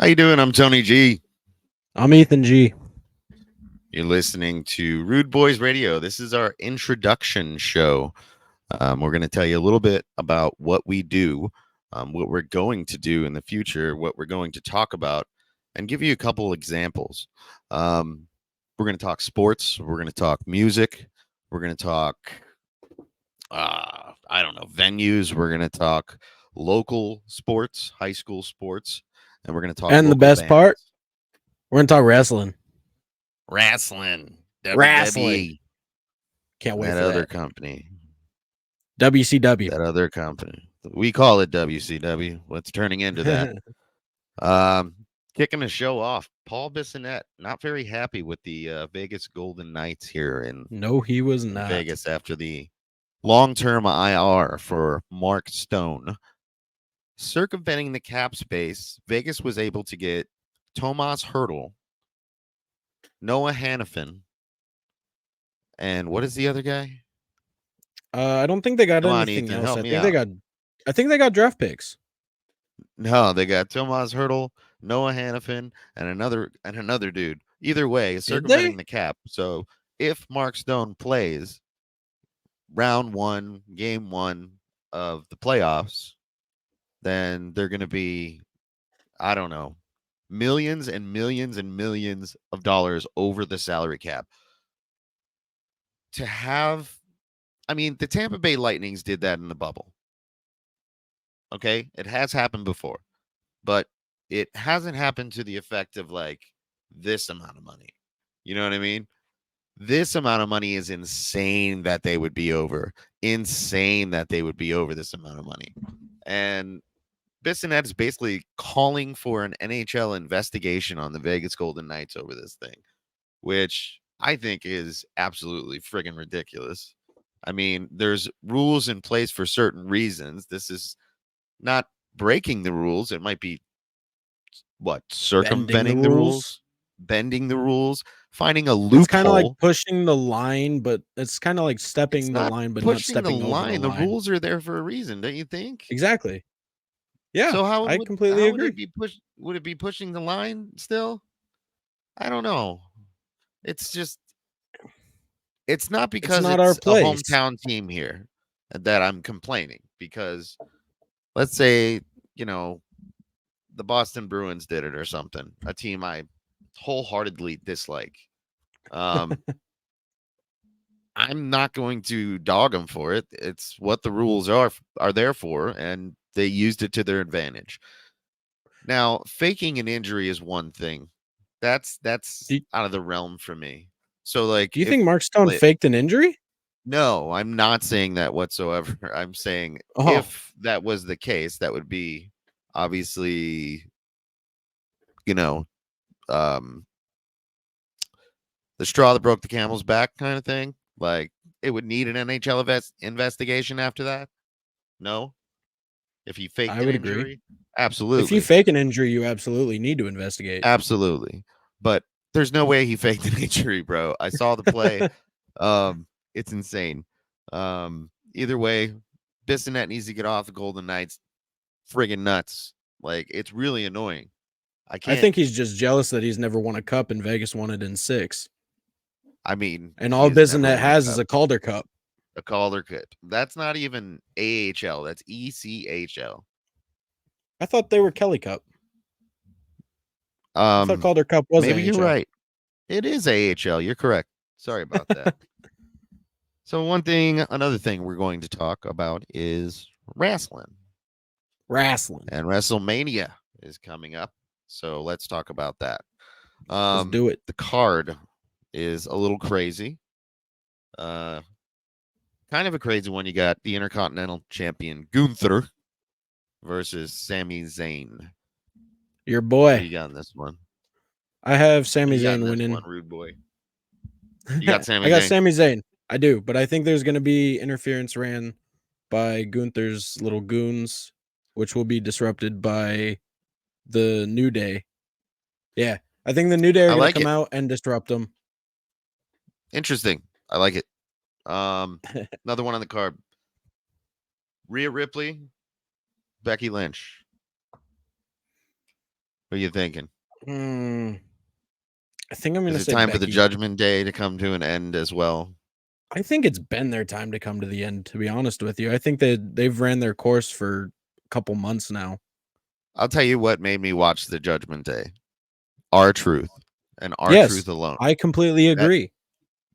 How you doing? I'm Tony G. I'm Ethan G. You're listening to Rude Boys Radio. This is our introduction show. We're going to tell you a little bit about what we do, what we're going to do in the future, what we're going to talk about, and give you a couple examples. We're going to talk sports. We're going to talk music. We're going to talk, venues. We're going to talk local sports, high school sports, and we're going to talk And the local best part, bands. we're going to talk wrestling. Wrestling. Wrestling. WWE. Can't wait That for other that. company. WCW. That other company. We call it WCW. What's turning into that? Kicking the show off. Paul Bissonnette, not very happy with the Vegas Golden Knights here No, he was in not. Vegas after the long-term IR for Mark Stone. Circumventing the cap space, Vegas was able to get Tomas Hertl, Noah Hannafin, and what is the other guy? I don't think they got Come on, anything Ethan, else. help I me think out. they got draft picks. No, they got Tomas Hertl, Noah Hannafin, and another dude. Either way, circumventing the cap. So if Mark Stone plays round one, game one of the playoffs, then they're going to be, I don't know, millions and millions and millions of dollars over the salary cap. To have, the Tampa Bay Lightnings did that in the bubble. Okay, it has happened before, but it hasn't happened to the effect of like this amount of money. You know what I mean? This amount of money is insane that they would be over. Insane that they would be over this amount of money. And Bissonnette is basically calling for an NHL investigation on the Vegas Golden Knights over this thing, which I think is absolutely friggin' ridiculous. I mean, there's rules in place for certain reasons. This is not breaking the rules. It might be circumventing the rules, bending the rules, finding a loophole. It's kind of like pushing the line, but it's kind of like stepping the line, but not pushing the stepping over the line. The line. rules are there for a reason, don't you think? Exactly. Yeah. So I completely agree. would it be would it be pushing the line still? I don't know. It's just it's not because It's not our a place. hometown team here that I'm complaining, because let's say, the Boston Bruins did it or something, a team I wholeheartedly dislike. I'm not going to dog them for it. It's what the rules are there for, and they used it to their advantage. Now, faking an injury is one thing. That's out of the realm for me. So, like, do you think Mark Stone faked an injury? No, I'm not saying that whatsoever. I'm saying if that was the case, that would be obviously, the straw that broke the camel's back kind of thing. Like, it would need an NHL investigation after that. No, if he faked I an would injury, agree. absolutely. If you fake an injury, you absolutely need to investigate. Absolutely, but there's no way he faked an injury, bro. I saw the play. It's insane. Either way, Bissonnette needs to get off the Golden Knights. Friggin' nuts. Like, it's really annoying. I think he's just jealous that he's never won a cup and Vegas won it in 6. And all Bissonnette has is a Calder Cup. A Calder Cup. That's not even AHL. That's ECHL. I thought they were Kelly Cup. I thought Calder Cup was maybe AHL. You're right. It is AHL. You're correct. Sorry about that. So another thing we're going to talk about is wrestling. And WrestleMania is coming up. So let's talk about that. Let's do it. The card is a little crazy. Kind of a crazy one. You got the Intercontinental Champion Gunther versus Sami Zayn. Your boy. What you got in this one? I have Sami Zayn winning. One, rude boy. You got Sami Zayn? I got Sami Zayn. I do, but I think there's going to be interference ran by Gunther's little goons, which will be disrupted by the New Day. Yeah, I think the New Day are going to come out and disrupt them. Interesting. I like it. Another one on the card. Rhea Ripley, Becky Lynch. What are you thinking? Hmm. I think I'm Is gonna it say time for the Becky. Judgment Day to come to an end as well? I think it's been their time to come to the end, to be honest with you. I think that they've ran their course for a couple months now. I'll tell you what made me watch the Judgment Day. Our Truth and Our Yes, Truth alone. I completely That agree.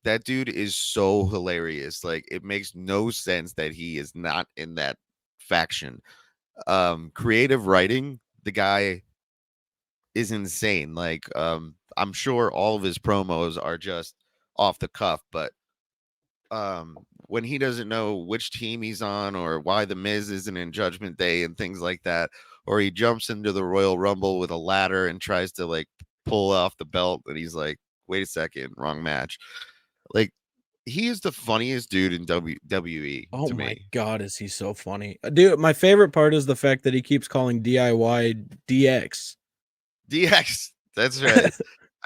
that dude is so hilarious. Like it makes no sense that he is not in that faction. Creative writing, the guy is insane. Like I'm sure all of his promos are just off the cuff, but when he doesn't know which team he's on or why the Miz isn't in Judgment Day and things like that, or he jumps into the Royal Rumble with a ladder and tries to like pull off the belt, and he's like, "Wait a second, wrong match." Like he is the funniest dude in WWE Oh to my me. god, is he so funny. Dude, my favorite part is the fact that he keeps calling DIY DX. DX, that's right.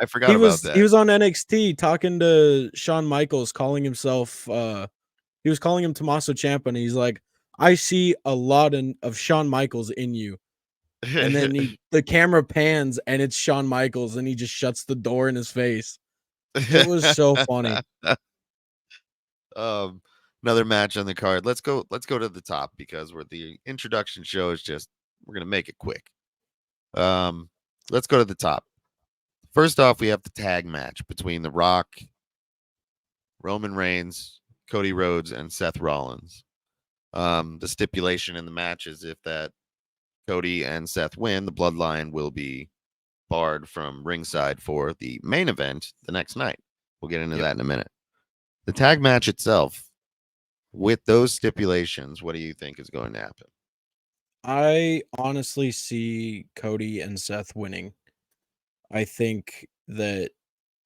I forgot He about was he that. was on NXT talking to Shawn Michaels, calling himself he was calling him Tommaso Ciampa, and he's like, "I see a lot of Shawn Michaels in you." And then the camera pans and it's Shawn Michaels and he just shuts the door in his face. It was so funny. um, Another match on the card. Let's go to the top because we're the introduction show is just we're gonna make it quick. Um, let's go to the top. First off, we have the tag match between The Rock, Roman Reigns, Cody Rhodes, and Seth Rollins. The stipulation in the match is if that Cody and Seth win, the bloodline will be barred from ringside for the main event the next night. We'll get into Yep. that in a minute. The tag match itself, with those stipulations, what do you think is going to happen? I honestly see Cody and Seth winning. I think that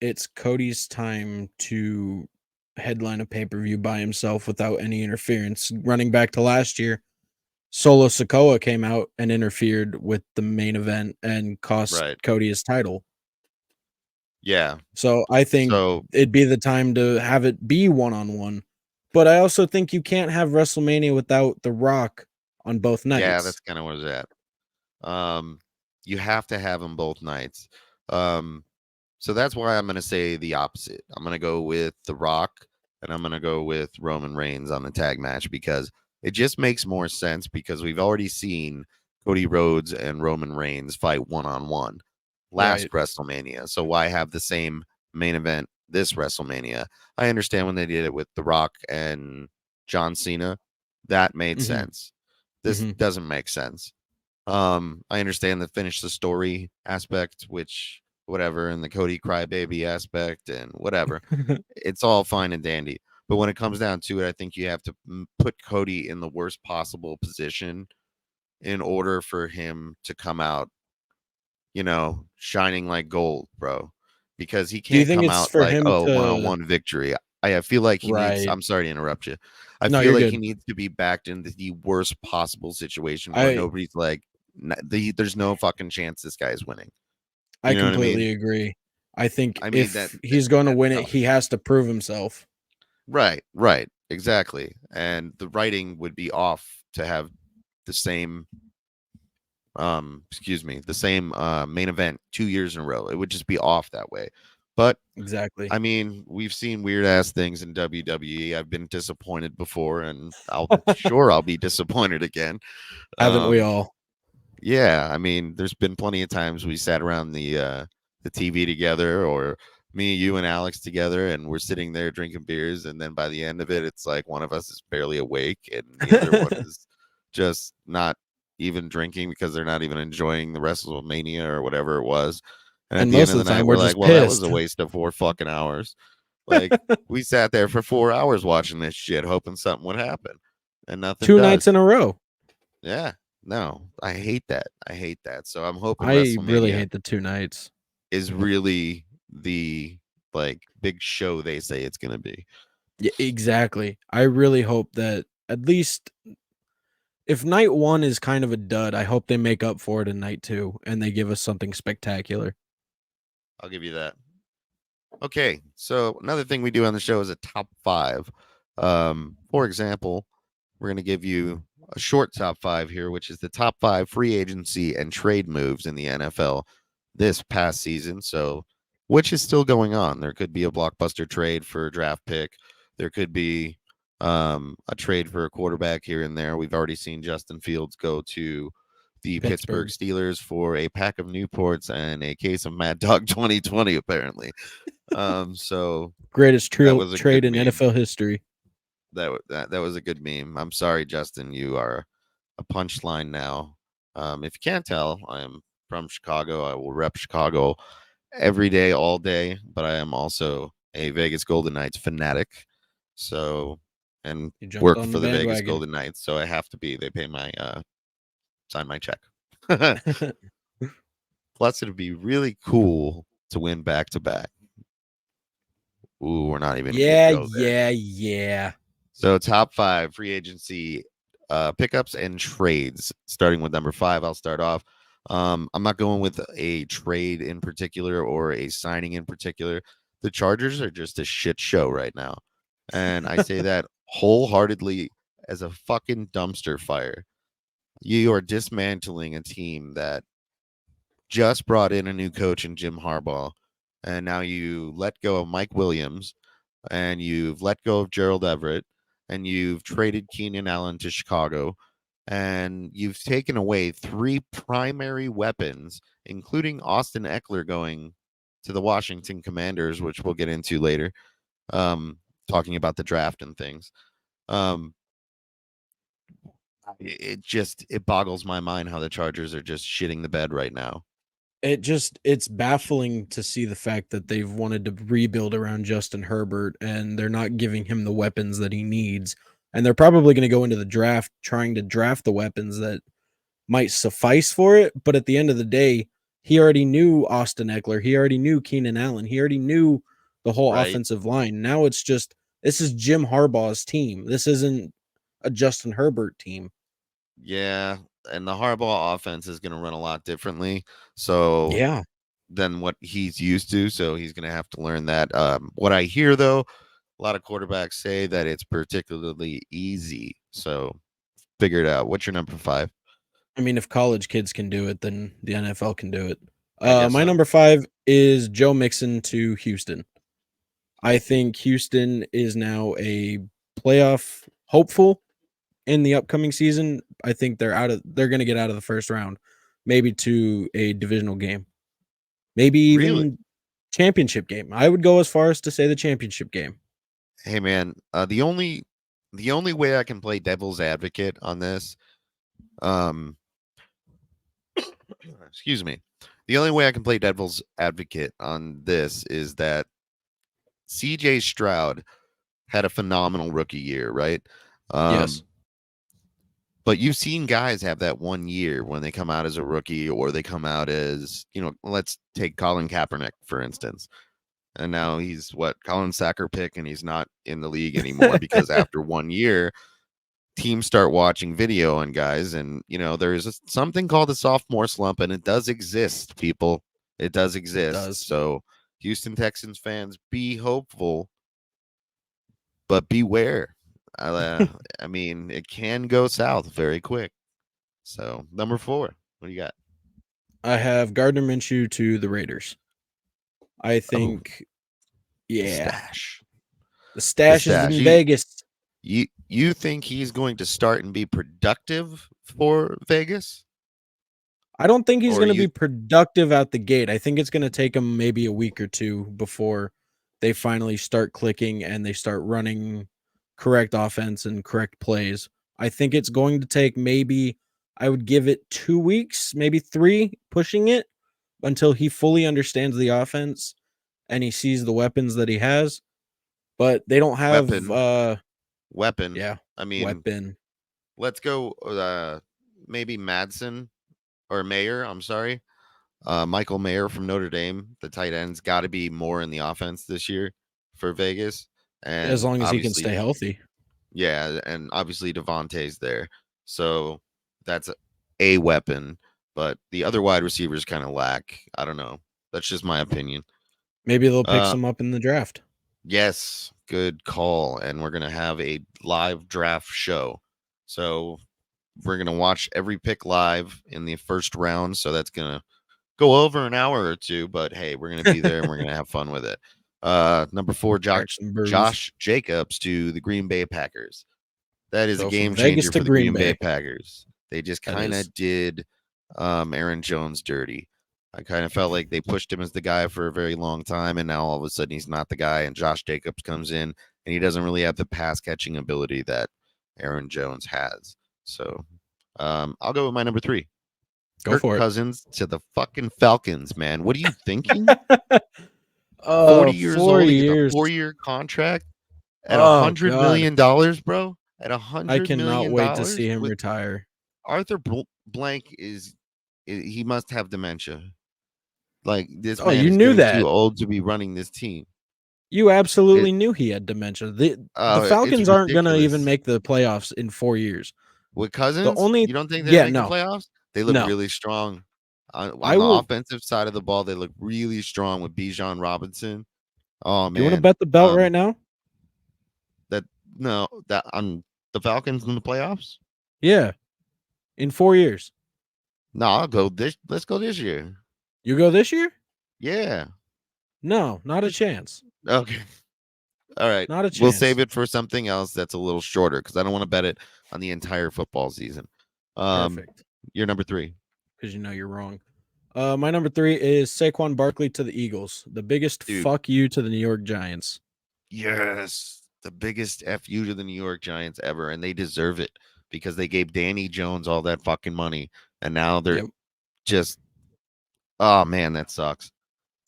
it's Cody's time to headline a pay-per-view by himself without any interference. Running back to last year, Solo Sikoa came out and interfered with the main event and cost Right. Cody his title. Yeah. So I think So it'd be the time to have it be one-on-one. But I also think you can't have WrestleMania without The Rock on both yeah, nights. that's kind of where it's at. You have to have them both nights. Um, so that's why I'm going to say the opposite. I'm going to go with The Rock and I'm going to go with Roman Reigns on the tag match because it just makes more sense because we've already seen Cody Rhodes and Roman Reigns fight one on one last Right. WrestleMania. So why have the same main event this WrestleMania? I understand when they did it with The Rock and John Cena, that made Mhm. sense. This Mhm. doesn't make sense. I understand the finish the story aspect, which whatever, and the Cody crybaby aspect and whatever. It's all fine and dandy. But when it comes down to it, I think you have to put Cody in the worst possible position in order for him to come out, shining like gold, bro. Because he Do you can't think come it's out for like, him oh, one on to one victory. I feel like he needs, Right. I'm sorry to interrupt you. I No, feel you're like he good. needs to be backed into the worst possible situation where I nobody's like, there's no fucking chance this guy is winning. I You know what I mean? completely agree. I think I mean if he's going to that win it, he sucks. has to prove himself. Right, exactly. And the writing would be off to have the same excuse me, the same main event 2 years in a row. It would just be off that way. But Exactly. I mean, we've seen weird ass things in WWE. I've been disappointed before, and I'll be disappointed again. Haven't we Um, all? yeah, I mean, there's been plenty of times we sat around the TV together, or me, you, and Alex together, and we're sitting there drinking beers, and then by the end of it, it's like one of us is barely awake, and the other one is just not even drinking because they're not even enjoying the WrestleMania or whatever it was. And at And the end most of of the the night, time we're we're like, just well, that was a pissed. waste of 4 fucking hours. Like we sat there for 4 hours watching this shit, hoping something would happen, and nothing 2 nights does. in a row. Yeah, no, I hate that. I hate that. So I'm hoping I really WrestleMania hate the 2 nights. is really the like big show they say it's gonna be. Yeah, exactly. I really hope that at least if night 1 is kind of a dud, I hope they make up for it in night 2 and they give us something spectacular. I'll give you that. Okay, so another thing we do on the show is a top five. For example, we're gonna give you a short top five here, which is the top five free agency and trade moves in the NFL this past season. So, which is still going on. There could be a blockbuster trade for a draft pick. There could be a trade for a quarterback here and there. We've already seen Justin Fields go to the Pittsburgh Pittsburgh. Steelers for a pack of Newports and a case of Mad Dog 2020, apparently. So Greatest that was a trade good in meme. NFL history. That was a good meme. I'm sorry, Justin. You are a punchline now. If you can't tell, I am from Chicago. I will rep Chicago every day, all day. But I am also a Vegas Golden Knights fanatic. So, and You jumped work on the for the Vegas bandwagon. Golden Knights. So I have to be. They pay my sign my check. Plus, it'd be really cool to win back to back. Ooh, we're not even gonna yeah, go there. yeah. So top five free agency pickups and trades. Starting with number five, I'll start off. I'm not going with a trade in particular or a signing in particular. The Chargers are just a shit show right now. And I say that wholeheartedly as a fucking dumpster fire. You are dismantling a team that just brought in a new coach in Jim Harbaugh. And now you let go of Mike Williams and you've let go of Gerald Everett and you've traded Keenan Allen to Chicago and you've taken away three primary weapons, including Austin Eckler going to the Washington Commanders, which we'll get into later, talking about the draft and things. It boggles my mind how the Chargers are just shitting the bed right now. It's baffling to see the fact that they've wanted to rebuild around Justin Herbert and they're not giving him the weapons that he needs. And they're probably going to go into the draft trying to draft the weapons that might suffice for it. But at the end of the day, he already knew Austin Eckler. He already knew Keenan Allen. He already knew the whole Right. offensive line. Now it's just, this is Jim Harbaugh's team. This isn't a Justin Herbert team. Yeah, and the Harbaugh offense is going to run a lot differently. So Yeah. than what he's used to. So he's going to have to learn that. What I hear though, a lot of quarterbacks say that it's particularly easy. So figure it out. What's your number five? I mean, if college kids can do it, then the NFL can do it. I guess My so. number five is Joe Mixon to Houston. I think Houston is now a playoff hopeful in the upcoming season. I think they're going to get out of the first round, maybe to a divisional game, maybe Really? even championship game. I would go as far as to say the championship game. Hey man, the only way I can play devil's advocate on this, excuse me. The only way I can play devil's advocate on this is that CJ Stroud had a phenomenal rookie year, right? Yes. But you've seen guys have that 1 year when they come out as a rookie or they come out as, let's take Colin Kaepernick, for instance. And now he's Colin Sacker pick, and he's not in the league anymore because after 1 year, teams start watching video on guys. And, there's something called a sophomore slump, and it does exist, people. It does exist. does. So, Houston Texans fans, be hopeful, but beware. I mean, it can go south very quick. So, number four, what do you got? I have Gardner Minshew to the Raiders. I Oh, think, yeah, stash. the stash is in Vegas. You think he's going to start and be productive for Vegas? I don't think he's going to be productive out the gate. I think it's going to take him maybe a week or two before they finally start clicking and they start running correct offense and correct plays. I think it's going to take maybe, I would give it 2 weeks, maybe 3, pushing it until he fully understands the offense and he sees the weapons that he has. But they don't have weapon. Yeah. I mean, weapon. Let's go maybe Madsen or Mayer. I'm sorry. Michael Mayer from Notre Dame, the tight end's got to be more in the offense this year for Vegas. And as long as he can stay healthy. Yeah, and obviously Devontae's there. So that's a weapon, but the other wide receivers kind of lack. I don't know. That's just my opinion. Maybe they'll pick some up in the draft. Yes, good call. And we're going to have a live draft show. So we're gonna watch every pick live in the first round, so that's gonna go over an hour or two. But hey, we're gonna be there and we're gonna have fun with it. Number 4, Crack some brews. Josh Jacobs to the Green Bay Packers. That is a So from game Vegas changer to for the Green Green Bay Bay. Packers. They just That kind is. of did Aaron Jones dirty. I kind of felt like they pushed him as the guy for a very long time, and now all of a sudden he's not the guy, and Josh Jacobs comes in, and he doesn't really have the pass catching ability that Aaron Jones has. So I'll go with my number 3. Go Kirk for it. Cousins to the fucking Falcons, man. What are you thinking? 40 years 4 old. He gets a years. 4-year contract at Oh $100 God. million, bro. At I $100 cannot million wait to see him with retire. Arthur Blank he must have dementia. Like, this Oh, man you is knew getting too that. old to be running this team. You absolutely It knew he had dementia. The it's Falcons aren't gonna even ridiculous. make the playoffs in 4 years. With The Cousins, only you don't think they're yeah, making no. playoffs? They look No. really strong. I On the will offensive side of the ball, they look really strong with Bijan Robinson. Oh you wanna man. bet the belt right now? That no, that on the Falcons in the playoffs? Yeah. In 4 years. No, I'll go this. Let's go this year. You go this year? Yeah. No, not a chance. Okay. All right. Not a We'll chance. save it for something else that's a little shorter because I don't want to bet it on the entire football season. Perfect. You're number 3. Because you know you're wrong. My number 3 is Saquon Barkley to the Eagles. The biggest Dude. fuck you to the New York Giants. Yes. The biggest FU to the New York Giants ever, and they deserve it because they gave Danny Jones all that fucking money, and now they're just oh man, that sucks.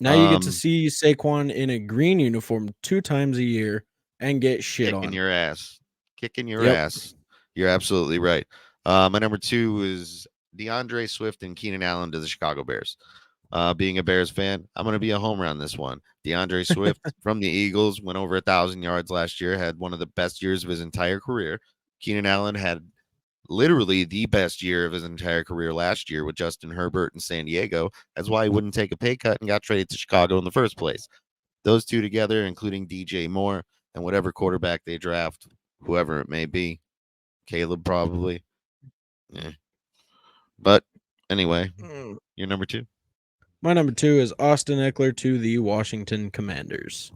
Now you get to see Saquon in a green uniform 2 times a year and get shit kicking on. your ass. Kicking your ass. You're absolutely right. My number 2 is DeAndre Swift and Keenan Allen to the Chicago Bears. Being a Bears fan, I'm going to be a homer on this one. DeAndre Swift from the Eagles went over 1,000 yards last year, had one of the best years of his entire career. Keenan Allen had literally the best year of his entire career last year with Justin Herbert in San Diego. That's why he wouldn't take a pay cut and got traded to Chicago in the first place. Those two together, including DJ Moore and whatever quarterback they draft, whoever it may be, Caleb probably. Yeah. But anyway, you're number 2. My number 2 is Austin Eckler to the Washington Commanders.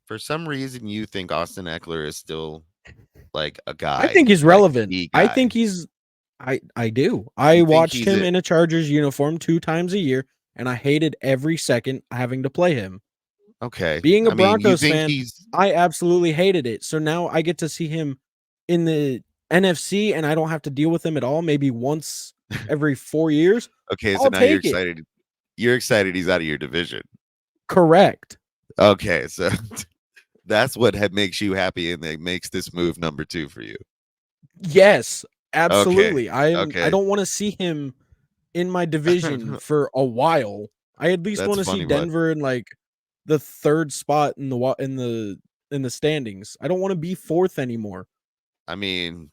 For some reason, you think Austin Eckler is still like a guy. I think he's like relevant. I think he's. I do. I watched him in a Chargers uniform 2 times a year, and I hated every second having to play him. Okay. Being a Broncos fan, he's... I absolutely hated it. So now I get to see him in the NFC, and I don't have to deal with him at all. Maybe once every 4 years. Okay, so now you're excited. You're excited he's out of your division. Correct. Okay, so that's what makes you happy and that makes this move number 2 for you. Yes, absolutely. Okay. I don't want to see him in my division for a while. I at least want to see Denver in like the 3rd spot in the standings. I don't want to be 4th anymore. I mean,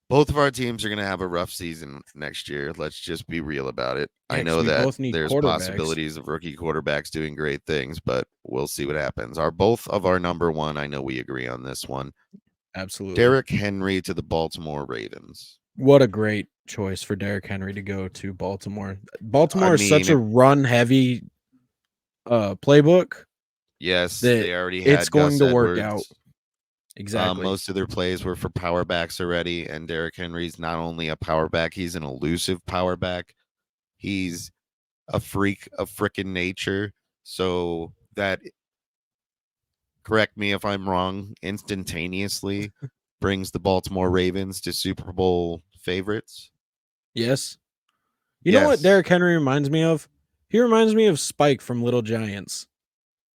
both of our teams are going to have a rough season next year. Let's just be real about it. Yeah, I know that there's possibilities of rookie quarterbacks doing great things, but we'll see what happens. Both of our number 1, I know we agree on this one. Absolutely. Derrick Henry to the Baltimore Ravens. What a great choice for Derrick Henry to go to Baltimore. Baltimore is such a run-heavy playbook. Yes, they already had it's going Gus to work Edwards. out. Exactly. Most of their plays were for power backs already, and Derrick Henry's not only a power back, he's an elusive power back. He's a freak of frickin' nature. So that, correct me if I'm wrong, instantaneously brings the Baltimore Ravens to Super Bowl favorites. Yes. You know what Derrick Henry reminds me of? He reminds me of Spike from Little Giants.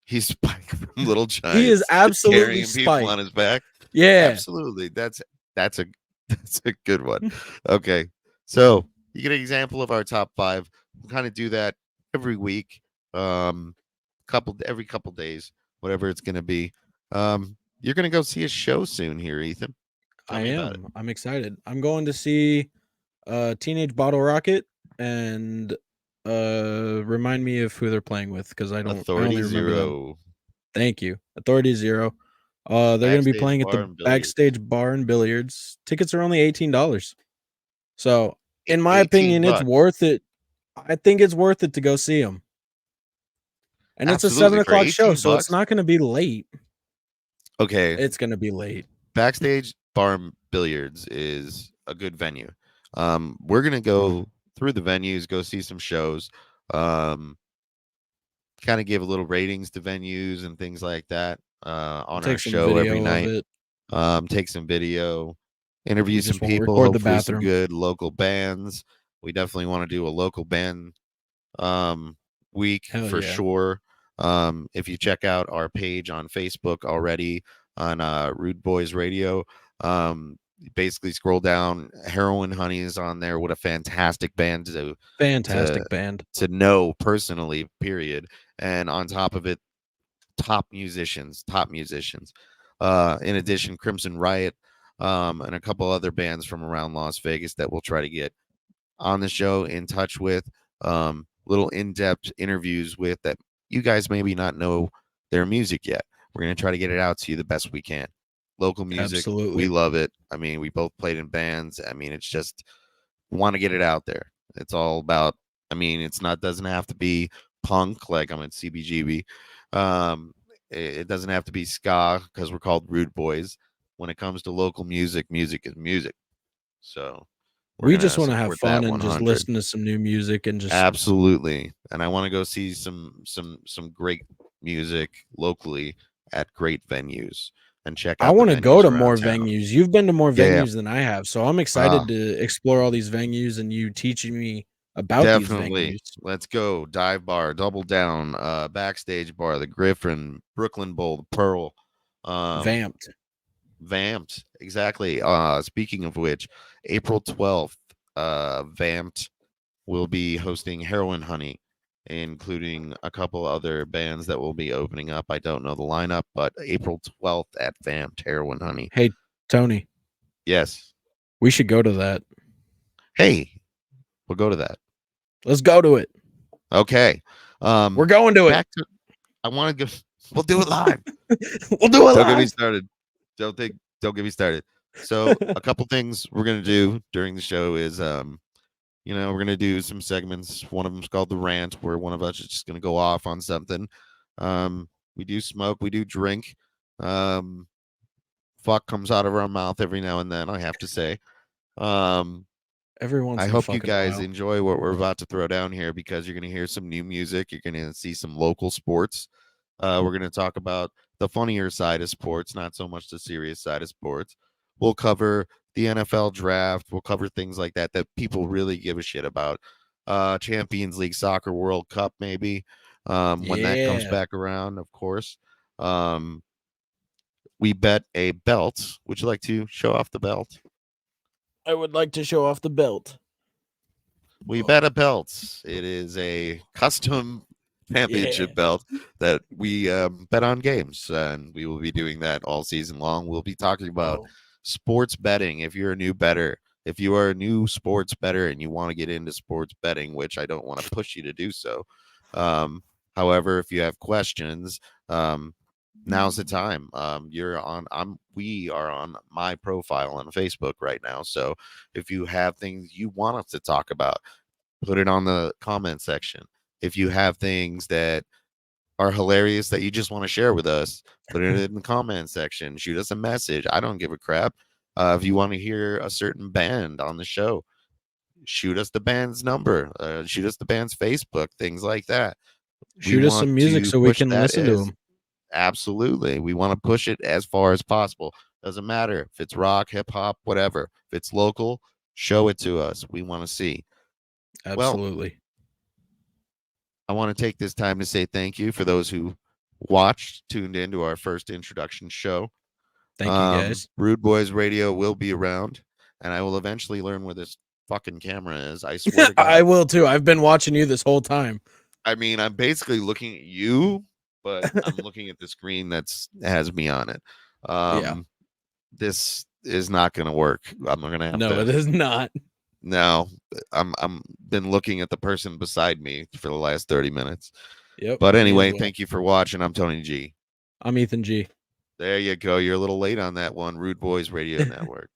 He's Spike from Little Giants. He is absolutely carrying Spike. People on his back. Yeah, absolutely. That's a good one. Okay, so you get an example of our top 5. We'll kind of do that every week, every couple days, whatever it's going to be. You're going to go see a show soon here, Ethan. I am. I'm excited. I'm going to see Teenage Bottle Rocket and remind me of who they're playing with because I don't. Authority I only remember Zero. Them. Thank you, Authority Zero. They're going to be playing at the Backstage Bar and Billiards. Tickets are only $18. So, in my 18 opinion, it's bucks. worth it. I think it's worth it to go see them. And it's a Absolutely. For 7:00 show, 18 so it's bucks. not going to be late. Okay. It's going to be late. Backstage Bar and Billiards is a good venue. We're going to go through the venues, go see some shows, kind of give a little ratings to venues and things like that on our Take some show every video of night. it. Take some video, interview We some just won't people, record the hopefully some bathroom. good local bands. We definitely want to do a local band week Hell for yeah. sure. If you check out our page on Facebook already on Rude Boys Radio, basically scroll down. Heroin Honey is on there. What a fantastic band to Fantastic band. know personally. Period. And on top of it, top musicians. In addition, Crimson Riot, and a couple other bands from around Las Vegas that we'll try to get on the show, in touch with, little in-depth interviews with, that you guys maybe not know their music yet. We're going to try to get it out to you the best we can. Local music, we Absolutely. love it. I mean, we both played in bands. I mean, it's just want to get it out there. It's all about, I mean, it's not, doesn't have to be punk like I'm at CBGB. It doesn't have to be ska because we're called Rude Boys. When it comes to local music, music is music. So we're We gonna just want to have support that fun and just 100. listen to some new music and just Absolutely. And I want to go see some great music locally at great venues and check I out the want to go venues to around more town. venues. You've been to more Yeah, venues than I have, so I'm uh, excited to explore all these venues and you teaching me about these definitely. venues. Let's go. Dive bar, double down, backstage bar, the Griffin, Brooklyn Bowl, the Pearl, um, Vamped. Vamped. Exactly. Speaking of which, April 12th, Vamped will be hosting Heroin Honey, including a couple other bands that will be opening up. I don't know the lineup, but April 12th at Vamped, Heroin Honey. Hey, Tony, Yes. we should go to that. Hey, we'll go to that. Let's go to it. Okay. We're going to it. Back to, I want to go. We'll do it live. We'll do it Don't get me live. started. Don't get me started. So a couple things we're gonna do during the show is we're gonna do some segments. One of them's called the rant, where one of us is just gonna go off on something. We do smoke, we do drink. Fuck comes out of our mouth every now and then, I have to say. Every once I in a hope you fucking guys while. enjoy what we're about to throw down here, because you're gonna hear some new music. You're gonna see some local sports. We're gonna talk about the funnier side of sports, not so much the serious side of sports. We'll cover the NFL draft. We'll cover things like that that people really give a shit about. Champions League Soccer World Cup, maybe, when that comes Yeah. back around, of course. We bet a belt. Would you like to show off the belt? I would like to show off the belt. We bet a belt. It is a custom championship belt that we bet on games, and we will be doing that all season long. We'll be talking about sports betting. If you're a new bettor, if you are a new sports bettor and you want to get into sports betting, which I don't want to push you to do so. However, if you have questions, now's the time. We are on my profile on Facebook right now. So if you have things you want us to talk about, put it on the comment section. If you have things that are hilarious that you just want to share with us, put it in the comment section. Shoot us a message. I don't give a crap. If you want to hear a certain band on the show, shoot us the band's number. Shoot us the band's Facebook, things like that. We Shoot us want some music to so we push can that listen to as them. absolutely. We want to push it as far as possible. Doesn't matter if it's rock, hip hop, whatever. If it's local, show it to us. We want to see. Absolutely. I want to take this time to say thank you for those who watched, tuned into our first introduction show. Thank you, guys. Rude Boys Radio will be around, and I will eventually learn where this fucking camera is. I swear to God. I will too. I've been watching you this whole time. I mean, I'm basically looking at you, but I'm looking at the screen that has me on it. This is not going to work. I'm going to have to. No, it is not. No, I'm been looking at the person beside me for the last 30 minutes. Yep. But anyway, thank you for watching. I'm Tony G. I'm Ethan G. There you go. You're a little late on that one. Rude Boys Radio Network.